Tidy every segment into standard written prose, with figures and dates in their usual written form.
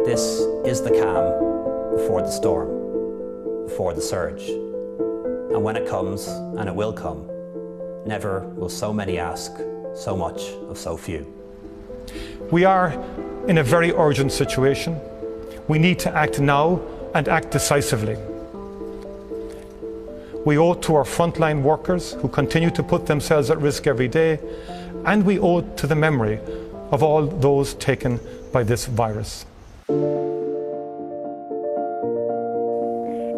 This is the calm before the storm, before the surge. And when it comes, and it will come, never will so many ask so much of so few. We are in a very urgent situation. We need to act now and act decisively. We owe it to our frontline workers who continue to put themselves at risk every day, and we owe it to the memory of all those taken by this virus.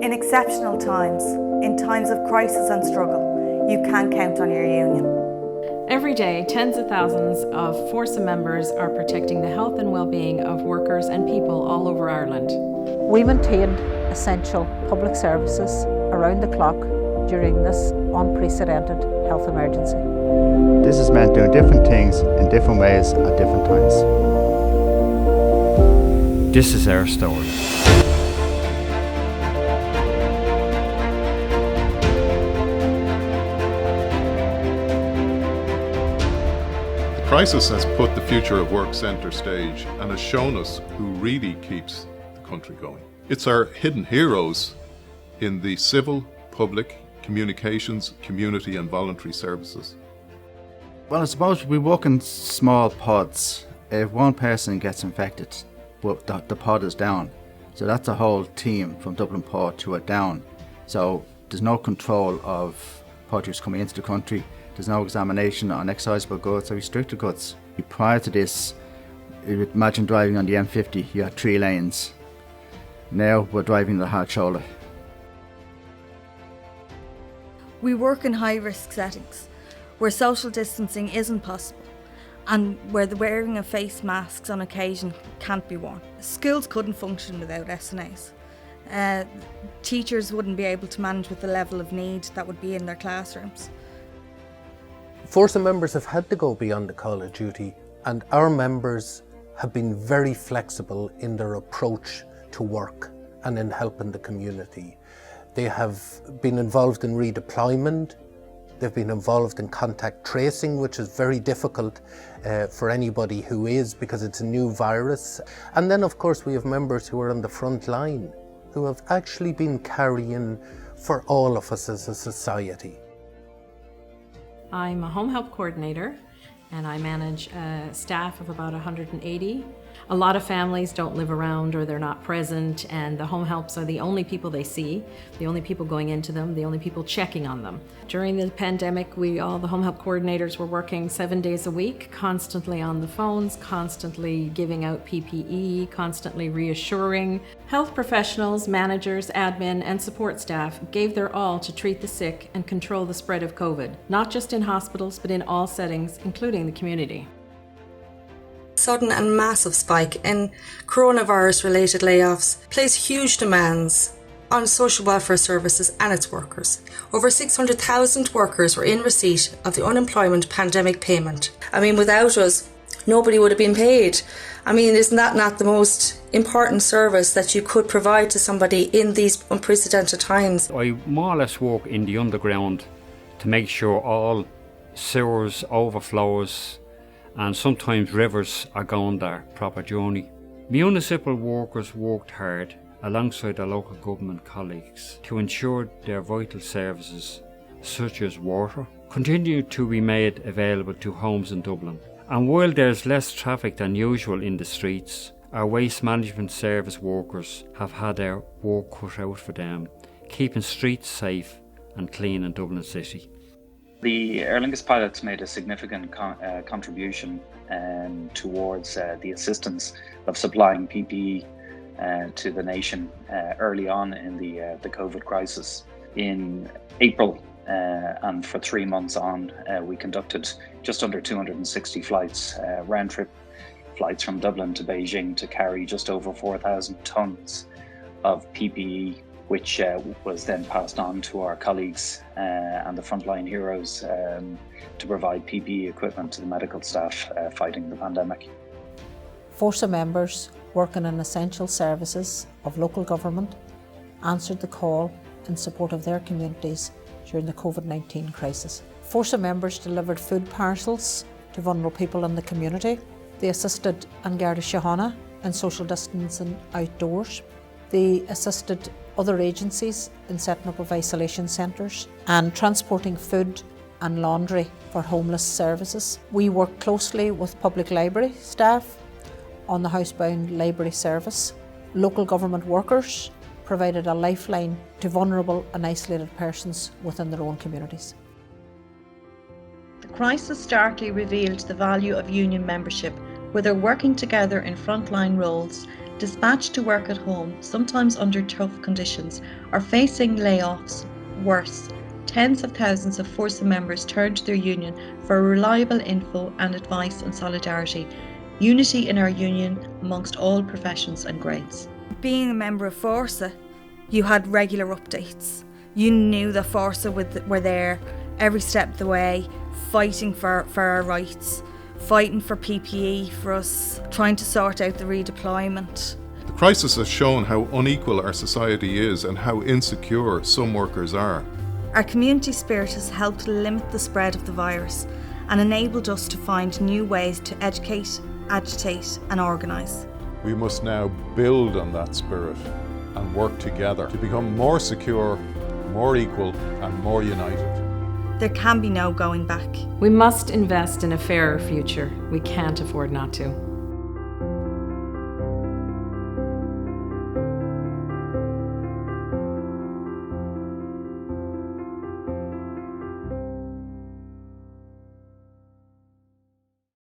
In exceptional times, in times of crisis and struggle, you can count on your union. Every day, tens of thousands of Fórsa members are protecting the health and well-being of workers and people all over Ireland. We maintained essential public services around the clock during this unprecedented health emergency. This has meant doing different things in different ways at different times. This is our story. The crisis has put the future of work centre stage and has shown us who really keeps the country going. It's our hidden heroes in the civil, public, communications, community and voluntary services. Well, I suppose we work in small pods. If one person gets infected, the pod is down. So that's a whole team from Dublin Pod to a down. So there's no control of produce coming into the country. There's no examination on excisable goods or restricted goods. Prior to this, imagine driving on the M50, you had 3 lanes. Now we're driving the hard shoulder. We work in high-risk settings where social distancing isn't possible and where the wearing of face masks on occasion can't be worn. Schools couldn't function without SNAs. Teachers wouldn't be able to manage with the level of need that would be in their classrooms. Fórsa members have had to go beyond the call of duty, and our members have been very flexible in their approach to work and in helping the community. They have been involved in redeployment. They've been involved in contact tracing, which is very difficult for anybody who is, because it's a new virus. And then of course we have members who are on the front line, who have actually been carrying for all of us as a society. I'm a home help coordinator and I manage a staff of about 180. A lot of families don't live around or they're not present, and the home helps are the only people they see, the only people going into them, the only people checking on them. During the pandemic, all the home help coordinators were working 7 days a week, constantly on the phones, constantly giving out PPE, constantly reassuring. Health professionals, managers, admin, and support staff gave their all to treat the sick and control the spread of COVID, not just in hospitals, but in all settings, including the community. Sudden and massive spike in coronavirus-related layoffs placed huge demands on social welfare services and its workers. Over 600,000 workers were in receipt of the unemployment pandemic payment. Without us, nobody would have been paid. Isn't that not the most important service that you could provide to somebody in these unprecedented times? I more or less work in the underground to make sure all sewers, overflows, and sometimes rivers are going their proper journey. Municipal workers worked hard alongside their local government colleagues to ensure their vital services, such as water, continue to be made available to homes in Dublin. And while there's less traffic than usual in the streets, our waste management service workers have had their work cut out for them, keeping streets safe and clean in Dublin City. The Aer Lingus pilots made a significant contribution towards the assistance of supplying PPE to the nation early on in the COVID crisis. In April and for 3 months on, we conducted just under 260 flights, round-trip flights from Dublin to Beijing, to carry just over 4,000 tonnes of PPE, which was then passed on to our colleagues and the frontline heroes to provide PPE equipment to the medical staff fighting the pandemic. Fórsa members working in essential services of local government answered the call in support of their communities during the COVID-19 crisis. Fórsa members delivered food parcels to vulnerable people in the community. They assisted in Garda Síochána and social distancing outdoors. They assisted other agencies in setting up of isolation centres and transporting food and laundry for homeless services. We work closely with public library staff on the housebound library service. Local government workers provided a lifeline to vulnerable and isolated persons within their own communities. The crisis starkly revealed the value of union membership, whether working together in frontline roles, dispatched to work at home, sometimes under tough conditions, or facing layoffs. Worse, tens of thousands of Fórsa members turned to their union for reliable info and advice and solidarity. Unity in our union amongst all professions and grades. Being a member of Fórsa, you had regular updates. You knew that Fórsa were there every step of the way, fighting for our rights, fighting for PPE for us, trying to sort out the redeployment. The crisis has shown how unequal our society is and how insecure some workers are. Our community spirit has helped limit the spread of the virus and enabled us to find new ways to educate, agitate and organise. We must now build on that spirit and work together to become more secure, more equal and more united. There can be no going back. We must invest in a fairer future. We can't afford not to.